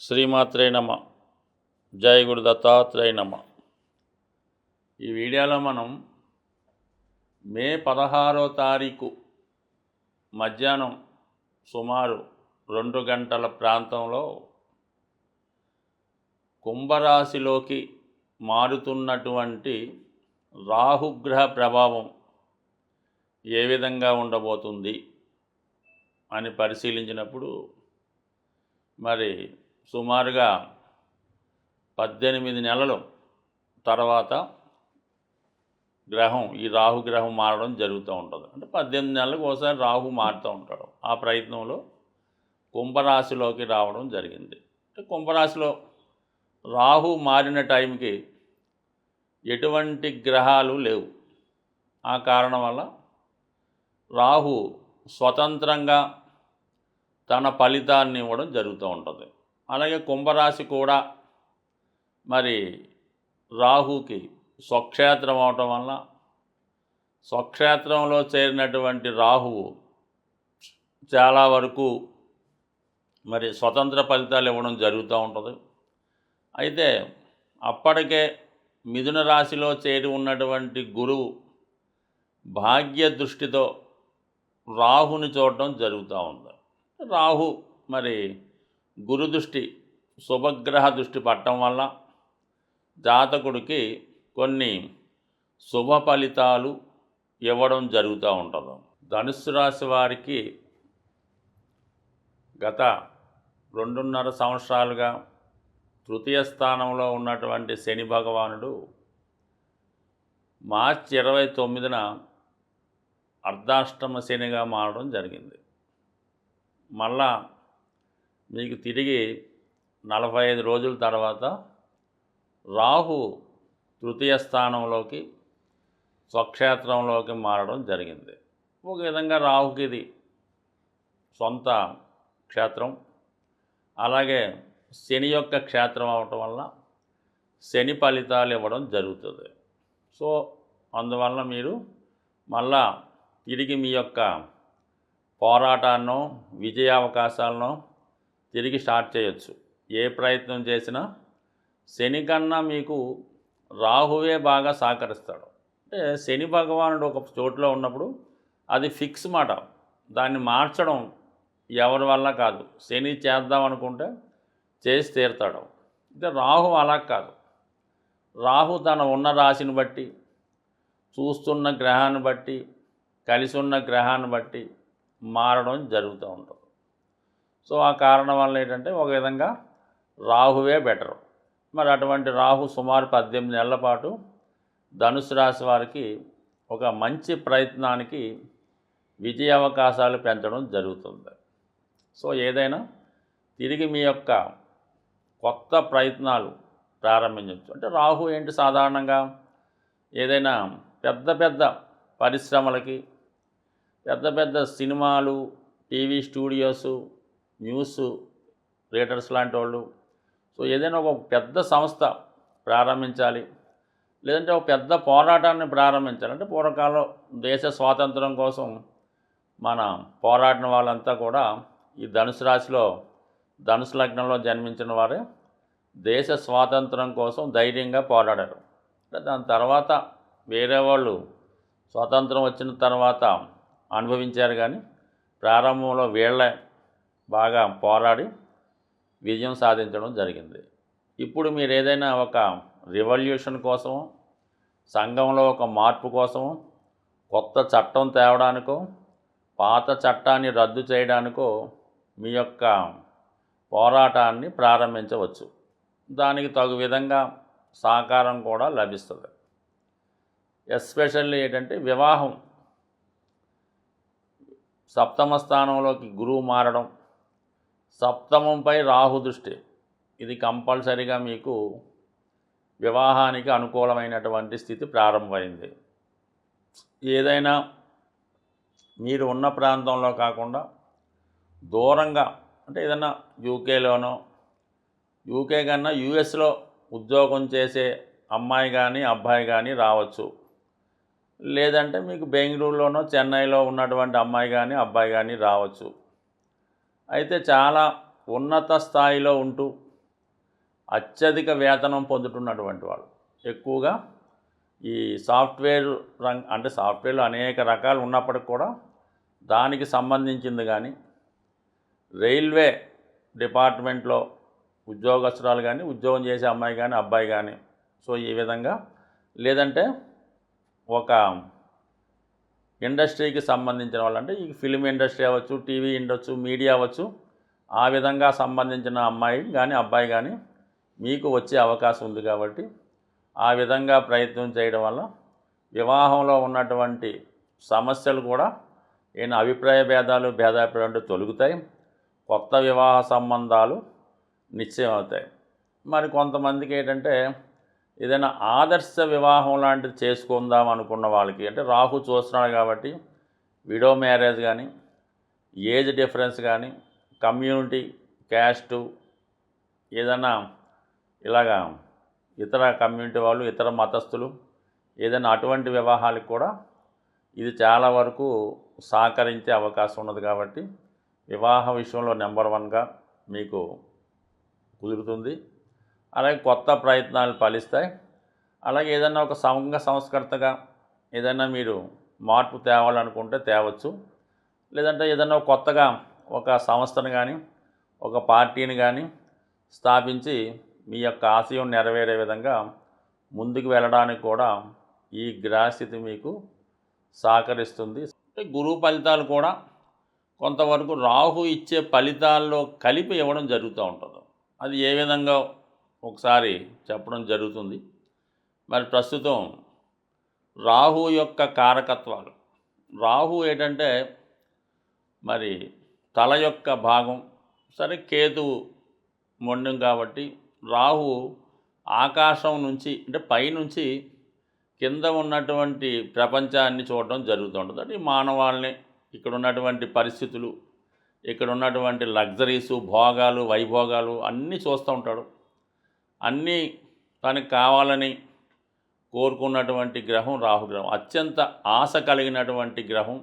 శ్రీమాత్రే నమ. జై గురు దత్తాత్రేయ నమ. ఈ వీడియోలో మనం మే 16వ తారీఖు మధ్యాహ్నం సుమారు 2 గంటల ప్రాంతంలో కుంభరాశిలోకి మారుతున్నటువంటి రాహుగ్రహ ప్రభావం ఏ విధంగా ఉండబోతుంది అని పరిశీలించినప్పుడు మరి సుమారుగా 18 నెలల తర్వాత గ్రహం ఈ రాహుగ్రహం మారడం జరుగుతూ ఉంటుంది. అంటే 18 నెలలకు ఒకసారి రాహు మారుతూ ఉంటాడు. ఆ ప్రయత్నంలో కుంభరాశిలోకి రావడం జరిగింది. అంటే కుంభరాశిలో రాహు మారిన టైంకి ఎటువంటి గ్రహాలు లేవు. ఆ కారణం వల్ల రాహు స్వతంత్రంగా తన ఫలితాన్ని ఇవ్వడం జరుగుతూ ఉంటుంది. అలాగే కుంభరాశి కూడా మరి రాహుకి స్వక్షేత్రం అవటం వల్ల స్వక్షేత్రంలో చేరినటువంటి రాహువు చాలా వరకు మరి స్వతంత్ర ఫలితాలు ఇవ్వడం జరుగుతూ ఉంటుంది. అయితే అప్పటికే మిథున రాశిలో చేరి ఉన్నటువంటి గురువు భాగ్య దృష్టితో రాహుని చూడటం జరుగుతూ ఉంది. రాహు మరి గురు దృష్టి శుభగ్రహ దృష్టి పట్టడం వల్ల జాతకుడికి కొన్ని శుభ ఫలితాలు ఇవ్వడం జరుగుతూ ఉంటుంది. ధనుస్సు రాశి వారికి గత 2.5 సంవత్సరాలుగా తృతీయ స్థానంలో ఉన్నటువంటి శని భగవానుడు మార్చి 29న అర్ధాష్టమ శనిగా మారడం జరిగింది. మళ్ళా మీకు తిరిగి 45 రోజుల తర్వాత రాహు తృతీయ స్థానంలోకి స్వక్షేత్రంలోకి మారడం జరిగింది. ఒక విధంగా రాహుకి ఇది సొంత క్షేత్రం, అలాగే శని యొక్క క్షేత్రం అవటం వల్ల శని ఫలితాలు ఇవ్వడం జరుగుతుంది. సో అందువలన మీరు మళ్ళా తిరిగి మీ యొక్క పోరాటాన్నో విజయావకాశాలను తిరిగి స్టార్ట్ చేయొచ్చు. ఏ ప్రయత్నం చేసినా శని కన్నా మీకు రాహువే బాగా సహకరిస్తాడు. అంటే శని భగవానుడు ఒక చోటులో ఉన్నప్పుడు అది ఫిక్స్ మాట, దాన్ని మార్చడం ఎవరి వల్ల కాదు. శని చేద్దాం అనుకుంటే చేసి తీరుతాడు. అంటే రాహు అలా కాదు. రాహు తన ఉన్న రాశిని బట్టి, చూస్తున్న గ్రహాన్ని బట్టి, కలిసి ఉన్న గ్రహాన్ని బట్టి మారడం జరుగుతూ ఉంటుంది. సో ఆ కారణం వల్ల ఏంటంటే ఒక విధంగా రాహువే బెటరు. మరి అటువంటి రాహు సుమారు 18 నెలల పాటు ధనుసు రాశి వారికి ఒక మంచి ప్రయత్నానికి విజయ అవకాశాలు పెంచడం జరుగుతుంది. సో ఏదైనా తిరిగి మీ యొక్క కొత్త ప్రయత్నాలు ప్రారంభించవచ్చు. అంటే రాహు ఏంటి, సాధారణంగా ఏదైనా పెద్ద పెద్ద పరిశ్రమలకి, పెద్ద పెద్ద సినిమాలు, టీవీ స్టూడియోసు, న్యూస్ రీడర్స్ లాంటి వాళ్ళు, సో ఏదైనా ఒక పెద్ద సంస్థ ప్రారంభించాలి, లేదంటే ఒక పెద్ద పోరాటాన్ని ప్రారంభించాలి. అంటే పూర్వకాలంలో దేశ స్వాతంత్రం కోసం మన పోరాడిన వాళ్ళంతా కూడా ఈ ధనుసు రాశిలో, ధనుసు లగ్నంలో జన్మించిన వారే దేశ స్వాతంత్రం కోసం ధైర్యంగా పోరాడారు. దాని తర్వాత వేరే వాళ్ళు స్వాతంత్రం వచ్చిన తర్వాత అనుభవించారు, కానీ ప్రారంభంలో వీళ్ళే బాగా పోరాడి విజయం సాధించడం జరిగింది. ఇప్పుడు మీరు ఏదైనా ఒక రివల్యూషన్ కోసమో, సంఘంలో ఒక మార్పు కోసమో, కొత్త చట్టం తేవడానికో, పాత చట్టాన్ని రద్దు చేయడానికో మీ యొక్క పోరాటాన్ని ప్రారంభించవచ్చు. దానికి తగు విధంగా సహకారం కూడా లభిస్తుంది. ఎస్పెషల్లీ ఏంటంటే వివాహం, సప్తమ స్థానంలోకి గురువు మారడం, సప్తమంపై రాహు దృష్టి, ఇది కంపల్సరీగా మీకు వివాహానికి అనుకూలమైనటువంటి స్థితి ప్రారంభమైంది. ఏదైనా మీరు ఉన్న ప్రాంతంలో కాకుండా దూరంగా, అంటే ఏదైనా యూకేలోనో, యూకే కన్నా యూఎస్లో ఉద్యోగం చేసే అమ్మాయి కానీ అబ్బాయి కానీ రావచ్చు. లేదంటే మీకు బెంగళూరులోనో చెన్నైలో ఉన్నటువంటి అమ్మాయి కానీ అబ్బాయి కానీ రావచ్చు. అయితే చాలా ఉన్నత స్థాయిలో ఉంటూ అత్యధిక వేతనం పొందుతున్నటువంటి వాళ్ళు ఎక్కువగా ఈ సాఫ్ట్వేర్ అంటే సాఫ్ట్వేర్లో అనేక రకాలు ఉన్నప్పటికి కూడా దానికి సంబంధించింది కానీ రైల్వే డిపార్ట్మెంట్లో ఉద్యోగస్తురాలు కానీ ఉద్యోగం చేసే అమ్మాయి కానీ అబ్బాయి కానీ సో ఈ విధంగా లేదంటే ఒక ఇండస్ట్రీకి సంబంధించిన వాళ్ళంటే ఈ ఫిల్మ్ ఇండస్ట్రీ అవ్వచ్చు, టీవీ ఇండొచ్చు, మీడియా అవ్వచ్చు, ఆ విధంగా సంబంధించిన అమ్మాయి కానీ అబ్బాయి కానీ మీకు వచ్చే అవకాశం ఉంది. కాబట్టి ఆ విధంగా ప్రయత్నం చేయడం వల్ల వివాహంలో ఉన్నటువంటి సమస్యలు కూడా అభిప్రాయ భేదాభిప్రాయాలు తొలగుతాయి. కొత్త వివాహ సంబంధాలు నిశ్చయం అవుతాయి. మరి కొంతమందికి ఏంటంటే ఏదైనా ఆదర్శ వివాహం లాంటిది చేసుకుందాం అనుకున్న వాళ్ళకి అంటే రాహు చూస్తున్నాడు కాబట్టి విడో మ్యారేజ్ కానీ, ఏజ్ డిఫరెన్స్ కానీ, కమ్యూనిటీ, క్యాస్టు ఏదైనా ఇలాగా ఇతర కమ్యూనిటీ వాళ్ళు, ఇతర మతస్థులు ఏదైనా అటువంటి వివాహాలకు కూడా ఇది చాలా వరకు సహకరించే అవకాశం ఉన్నది. కాబట్టి వివాహ విషయంలో నెంబర్ 1గా మీకు కుదురుతుంది. అలాగే కొత్త ప్రయత్నాలు ఫలిస్తాయి. అలాగే ఏదైనా ఒక సంఘ సంస్కర్తగా ఏదైనా మీరు మార్పు తేవాలనుకుంటే తేవచ్చు. లేదంటే ఏదైనా కొత్తగా ఒక సంస్థను కానీ ఒక పార్టీని కానీ స్థాపించి మీ యొక్క ఆశయం నెరవేరే విధంగా ముందుకు వెళ్ళడానికి కూడా ఈ గ్రహస్థితి మీకు సహకరిస్తుంది. గురువు ఫలితాలు కూడా కొంతవరకు రాహు ఇచ్చే ఫలితాల్లో కలిపి ఇవ్వడం జరుగుతూ ఉంటుంది. అది ఏ విధంగా ఒకసారి చెప్పడం జరుగుతుంది. మరి ప్రస్తుతం రాహు యొక్క కారకత్వాలు, రాహు ఏంటంటే మరి తల యొక్క భాగం, సరే కేతువు మొండం కాబట్టి రాహు ఆకాశం నుంచి అంటే పైనుంచి కింద ఉన్నటువంటి ప్రపంచాన్ని చూడడం జరుగుతూ ఉంటుంది. అంటే మానవాళ్ళని, ఇక్కడ ఉన్నటువంటి పరిస్థితులు, ఇక్కడ ఉన్నటువంటి లగ్జరీసు, భోగాలు, వైభోగాలు అన్నీ చూస్తూ ఉంటాడు. అన్నీ తనకు కావాలని కోరుకున్నటువంటి గ్రహం రాహుగ్రహం. అత్యంత ఆశ కలిగినటువంటి గ్రహం.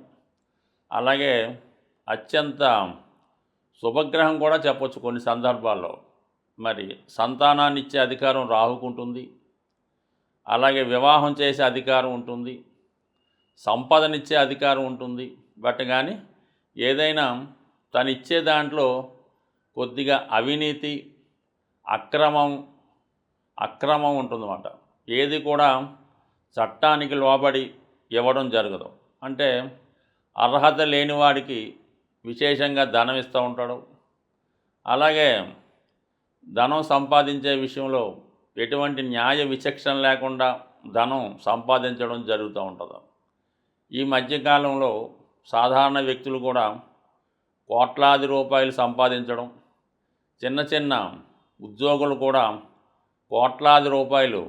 అలాగే అత్యంత శుభగ్రహం కూడా చెప్పొచ్చు కొన్ని సందర్భాల్లో. మరి సంతానాన్ని ఇచ్చే అధికారం రాహుకుంటుంది. అలాగే వివాహం చేసే అధికారం ఉంటుంది, సంపదనిచ్చే అధికారం ఉంటుంది. బట్ కానీ ఏదైనా తను ఇచ్చే దాంట్లో కొద్దిగా అవినీతి, అక్రమం ఉంటుందన్నమాట. ఏది కూడా చట్టానికి లోబడి ఇవ్వడం జరగదు. అంటే అర్హత లేని వాడికి విశేషంగా ధనం ఇస్తూ ఉంటాడు. అలాగే ధనం సంపాదించే విషయంలో ఎటువంటి న్యాయ విచక్షణ లేకుండా ధనం సంపాదించడం జరుగుతూ ఉంటుంది. ఈ మధ్యకాలంలో సాధారణ వ్యక్తులు కూడా కోట్లాది రూపాయలు సంపాదించడం, చిన్న చిన్న ఉద్యోగులు కూడా కోట్లాది రూపాయలు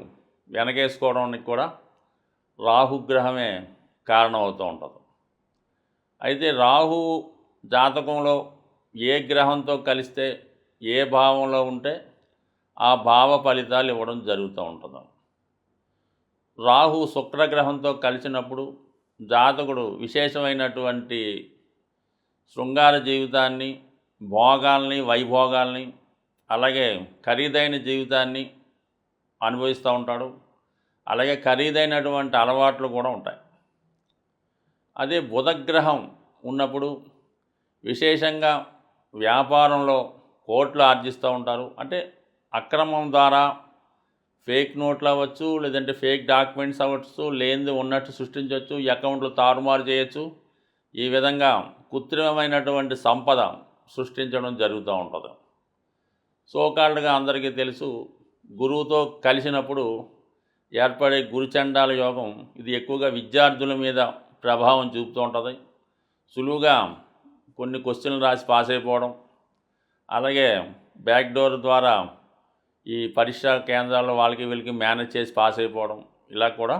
వెనకేసుకోవడానికి కూడా రాహుగ్రహమే కారణమవుతూ ఉంటుంది. అయితే రాహు జాతకంలో ఏ గ్రహంతో కలిస్తే ఏ భావంలో ఉంటే ఆ భావ ఫలితాలు ఇవ్వడం జరుగుతూ ఉంటుంది. రాహు శుక్రగ్రహంతో కలిసినప్పుడు జాతకుడు విశేషమైనటువంటి శృంగార జీవితాన్ని, భోగాల్ని, వైభోగాల్ని, అలాగే ఖరీదైన జీవితాన్ని అనుభవిస్తూ ఉంటాడు. అలాగే ఖరీదైనటువంటి అలవాట్లు కూడా ఉంటాయి. అదే బుధగ్రహం ఉన్నప్పుడు విశేషంగా వ్యాపారంలో కోట్లు ఆర్జిస్తూ ఉంటారు. అంటే అక్రమం ద్వారా ఫేక్ నోట్లు అవ్వచ్చు, లేదంటే ఫేక్ డాక్యుమెంట్స్ అవ్వచ్చు, లేనిది ఉన్నట్టు సృష్టించవచ్చు, అకౌంట్లు తారుమారు చేయొచ్చు. ఈ విధంగా కృత్రిమమైనటువంటి సంపద సృష్టించడం జరుగుతూ ఉంటుంది. సోకాల్డ్గా అందరికీ తెలుసు, గురువుతో కలిసినప్పుడు ఏర్పడే గురుచండాల యోగం ఇది ఎక్కువగా విద్యార్థుల మీద ప్రభావం చూపుతూ ఉంటుంది. సులువుగా కొన్ని క్వశ్చన్లు రాసి పాస్ అయిపోవడం, అలాగే బ్యాక్ డోర్ ద్వారా ఈ పరీక్షా కేంద్రాల్లో వాళ్ళకి వీళ్ళకి మేనేజ్ చేసి పాస్ అయిపోవడం ఇలా కూడా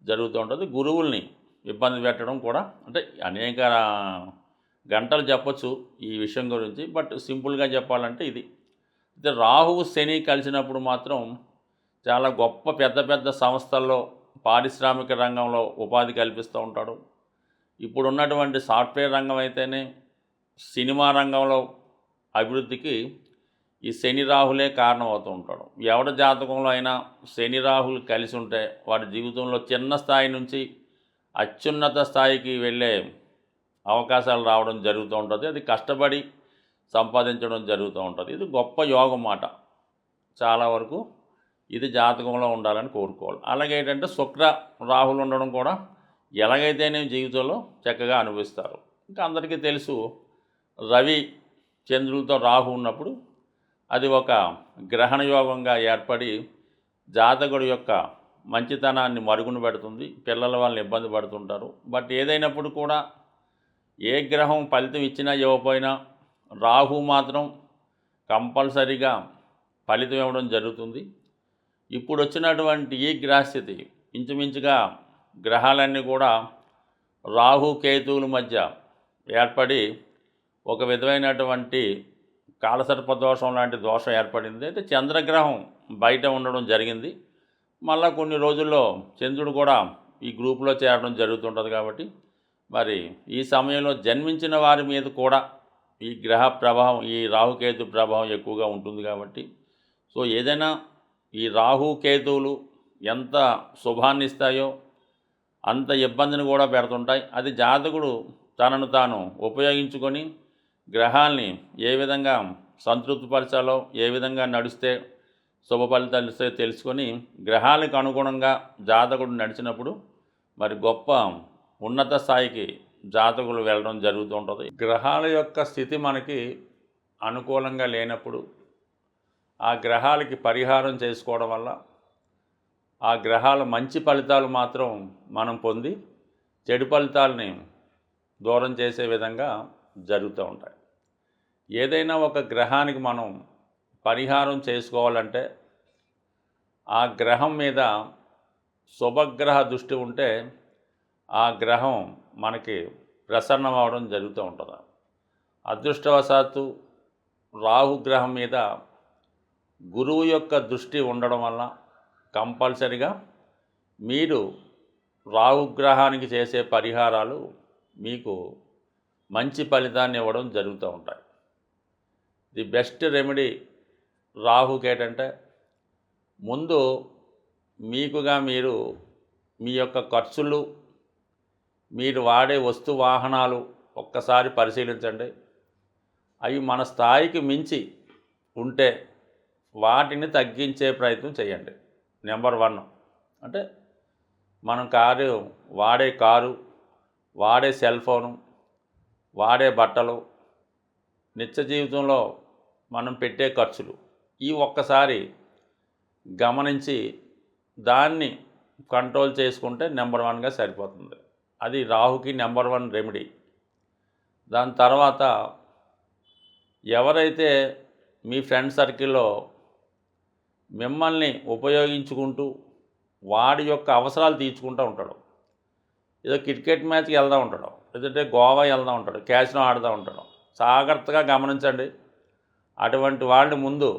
జరుగుతూ ఉంటుంది. గురువుల్ని ఇబ్బంది పెట్టడం కూడా, అంటే అనేక గంటలు చెప్పచ్చు ఈ విషయం గురించి, బట్ సింపుల్గా చెప్పాలంటే ఇది. అయితే రాహువు శని కలిసినప్పుడు మాత్రం చాలా గొప్ప పెద్ద పెద్ద సంస్థల్లో పారిశ్రామిక రంగంలో ఉపాధి కల్పిస్తూ ఉంటాడు. ఇప్పుడు ఉన్నటువంటి సాఫ్ట్వేర్ రంగం అయితేనే, సినిమా రంగంలో అభివృద్ధికి ఈ శని రాహులే కారణం అవుతూ ఉంటాడు. ఎవరి జాతకంలో అయినా శని రాహులు కలిసి ఉంటే వాడి జీవితంలో చిన్న స్థాయి నుంచి అత్యున్నత స్థాయికి వెళ్ళే అవకాశాలు రావడం జరుగుతూ ఉంటుంది. అది కష్టపడి సంపాదించడం జరుగుతూ ఉంటుంది. ఇది గొప్ప యోగం మాట. చాలా వరకు ఇది జాతకంలో ఉండాలని కోరుకోవాలి. అలాగే ఏంటంటే శుక్ర రాహులు ఉండడం కూడా ఎలాగైతేనే జీవితంలో చక్కగా అనుభవిస్తారు. ఇంకా అందరికీ తెలుసు, రవి చంద్రులతో రాహు ఉన్నప్పుడు అది ఒక గ్రహణ యోగంగా ఏర్పడి జాతకుడి యొక్క మంచితనాన్ని మరుగున పెడుతుంది. పిల్లల వాళ్ళని ఇబ్బంది పడుతుంటారు. బట్ ఏదైనప్పుడు కూడా ఏ గ్రహం ఫలితం ఇచ్చినా ఇవ్వకపోయినా రాహు మాత్రం కంపల్సరీగా ఫలితం ఇవ్వడం జరుగుతుంది. ఇప్పుడు వచ్చినటువంటి ఈ గ్రహస్థితి ఇంచుమించుగా గ్రహాలన్నీ కూడా రాహు కేతువుల మధ్య ఏర్పడి ఒక విధమైనటువంటి కాలసర్పదోషం లాంటి దోషం ఏర్పడింది. అయితే చంద్రగ్రహం బయట ఉండడం జరిగింది. మళ్ళా కొన్ని రోజుల్లో చంద్రుడు కూడా ఈ గ్రూపులో చేరడం జరుగుతుంటుంది. కాబట్టి మరి ఈ సమయంలో జన్మించిన వారి మీద కూడా ఈ గ్రహ ప్రభావం, ఈ రాహుకేతు ప్రభావం ఎక్కువగా ఉంటుంది. కాబట్టి సో ఏదైనా ఈ రాహుకేతువులు ఎంత శుభాన్ని ఇస్తాయో అంత ఇబ్బందిని కూడా పెడుతుంటాయి. అది జాతకుడు తనను తాను ఉపయోగించుకొని గ్రహాల్ని ఏ విధంగా సంతృప్తిపరచాలో, ఏ విధంగా నడిస్తే శుభ ఫలితాలు ఇస్తే తెలుసుకొని గ్రహాలకు అనుగుణంగా జాతకుడు నడిచినప్పుడు మరి గొప్ప ఉన్నత స్థాయికి జాతకులు వెళ్ళడం జరుగుతూ ఉంటుంది. గ్రహాల యొక్క స్థితి మనకి అనుకూలంగా లేనప్పుడు ఆ గ్రహాలకి పరిహారం చేసుకోవడం వల్ల ఆ గ్రహాల మంచి ఫలితాలు మాత్రం మనం పొంది చెడు ఫలితాలని దూరం చేసే విధంగా జరుగుతూ ఉంటాయి. ఏదైనా ఒక గ్రహానికి మనం పరిహారం చేసుకోవాలంటే ఆ గ్రహం మీద శుభగ్రహ దృష్టి ఉంటే ఆ గ్రహం మనకి ప్రసన్నం అవడం జరుగుతూ ఉంటుంది. అదృష్టవశాత్తు రాహుగ్రహం మీద గురువు యొక్క దృష్టి ఉండడం వల్ల కంపల్సరిగా మీరు రాహుగ్రహానికి చేసే పరిహారాలు మీకు మంచి ఫలితాన్ని ఇవ్వడం జరుగుతూ ఉంటాయి. ది బెస్ట్ రెమెడీ రాహుకి ఏంటంటే ముందు మీకుగా మీరు మీ యొక్క ఖర్చులు, మీరు వాడే వస్తు వాహనాలు ఒక్కసారి పరిశీలించండి. అవి మన స్థాయికి మించి ఉంటే వాటిని తగ్గించే ప్రయత్నం చేయండి. నెంబర్ 1 అంటే మనం వాడే కారు, వాడే సెల్ ఫోను, వాడే బట్టలు, నిత్య జీవితంలో మనం పెట్టే ఖర్చులు ఈ ఒక్కసారి గమనించి దాన్ని కంట్రోల్ చేసుకుంటే నెంబర్ 1గా సరిపోతుంది. అది రాహుకి నెంబర్ 1 రెమెడీ. దాని తర్వాత ఎవరైతే మీ ఫ్రెండ్ సర్కిల్లో మిమ్మల్ని ఉపయోగించుకుంటూ వాడి యొక్క అవసరాలు తీర్చుకుంటూ ఉంటాడు, ఏదో క్రికెట్ మ్యాచ్కి వెళ్తూ ఉంటాడు, లేదంటే గోవా వెళ్తూ ఉంటాడు, క్యాసినో ఆడుతూ ఉంటాడు, జాగ్రత్తగా గమనించండి. అటువంటి వాళ్ళని ముందు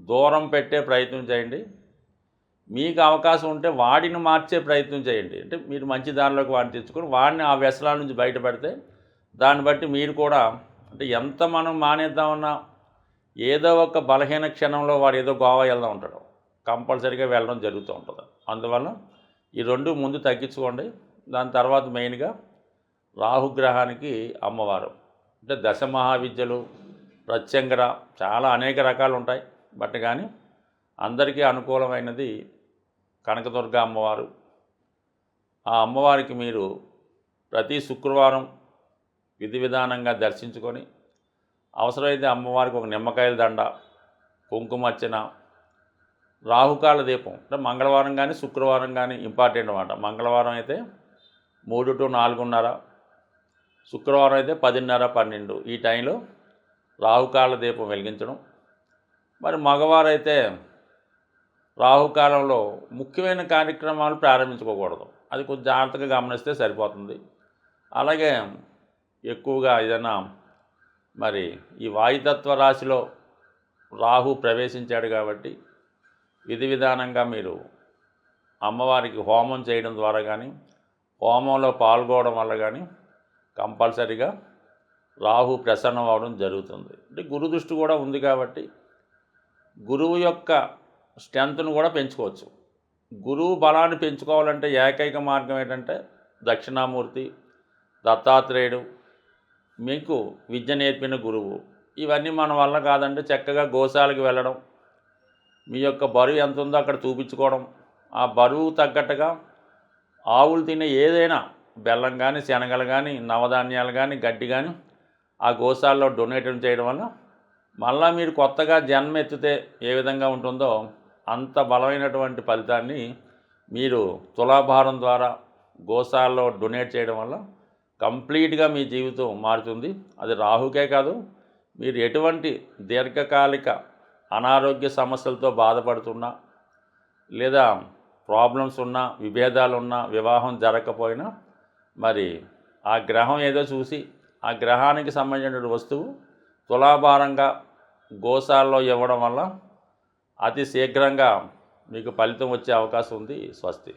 దూరం పెట్టే ప్రయత్నం చేయండి. మీకు అవకాశం ఉంటే వాడిని మార్చే ప్రయత్నం చేయండి. అంటే మీరు మంచి దానిలోకి వాడిని తెచ్చుకొని వాడిని ఆ వ్యసనాల నుంచి బయటపడితే దాన్ని బట్టి మీరు కూడా అంటే ఎంత మనం మానేద్దామన్నా ఏదో ఒక బలహీన క్షణంలో వాడు ఏదో గోవా వెళ్తూ ఉంటాడు, కంపల్సరీగా వెళ్ళడం జరుగుతూ ఉంటుంది. అందువల్ల ఈ 2 ముందు తగ్గించుకోండి. దాని తర్వాత మెయిన్గా రాహుగ్రహానికి అమ్మవారు అంటే దశ మహావిద్యలు, ప్రత్యంగర చాలా అనేక రకాలు ఉంటాయి. బట్ కానీ అందరికీ అనుకూలమైనది కనకదుర్గ అమ్మవారు. ఆ అమ్మవారికి మీరు ప్రతి శుక్రవారం విధి విధానంగా దర్శించుకొని అవసరమైతే అమ్మవారికి ఒక నిమ్మకాయల దండ, కుంకుమర్చన, రాహుకాల దీపం అంటే మంగళవారం కానీ శుక్రవారం కానీ ఇంపార్టెంట్ అన్నమాట. మంగళవారం అయితే 3 to 4:30, శుక్రవారం అయితే 10:30, 12 ఈ టైంలో రాహుకాల దీపం వెలిగించడం. మరి మగవారైతే రాహుకాలంలో ముఖ్యమైన కార్యక్రమాలు ప్రారంభించుకోకూడదు. అది కొంచెం జాగ్రత్తగా గమనిస్తే సరిపోతుంది. అలాగే ఎక్కువగా ఏదైనా మరి ఈ వాయుతత్వ రాశిలో రాహు ప్రవేశించాడు కాబట్టి విధి విధానంగా మీరు అమ్మవారికి హోమం చేయడం ద్వారా కానీ హోమంలో పాల్గొనడం వల్ల కానీ కంపల్సరీగా రాహు ప్రసన్నం అవడం జరుగుతుంది. అంటే గురు దృష్టి కూడా ఉంది కాబట్టి గురువు యొక్క స్ట్రెంత్ను కూడా పెంచుకోవచ్చు. గురువు బలాన్ని పెంచుకోవాలంటే ఏకైక మార్గం ఏంటంటే దక్షిణామూర్తి, దత్తాత్రేయుడు, మీకు విద్య నేర్పిన గురువు. ఇవన్నీ మన వల్ల కాదంటే చక్కగా గోశాలకు వెళ్ళడం, మీ యొక్క బరువు ఎంత ఉందో అక్కడ చూపించుకోవడం, ఆ బరువు తగ్గట్టుగా ఆవులు తినే ఏదైనా బెల్లం కానీ, శనగలు కానీ, నవధాన్యాలు కానీ, గడ్డి కానీ ఆ గోశాలలో డొనేషన్ చేయడం వల్ల మళ్ళీ మీరు కొత్తగా జన్మ ఎత్తితే ఏ విధంగా ఉంటుందో అంత బలమైనటువంటి ఫలితాన్ని మీరు తులాభారం ద్వారా గోశాలలో డొనేట్ చేయడం వల్ల కంప్లీట్గా మీ జీవితం మారుతుంది. అది రాహుకే కాదు, మీరు ఎటువంటి దీర్ఘకాలిక అనారోగ్య సమస్యలతో బాధపడుతున్నా, లేదా ప్రాబ్లమ్స్ ఉన్నా, విభేదాలు ఉన్నా, వివాహం జరగకపోయినా మరి ఆ గ్రహం ఏదో చూసి ఆ గ్రహానికి సంబంధించిన వస్తువు తులాభారంగా గోశాలలో ఇవ్వడం వల్ల అతి శీఘ్రంగా మీకు ఫలితం వచ్చే అవకాశం ఉంది. స్వస్తి.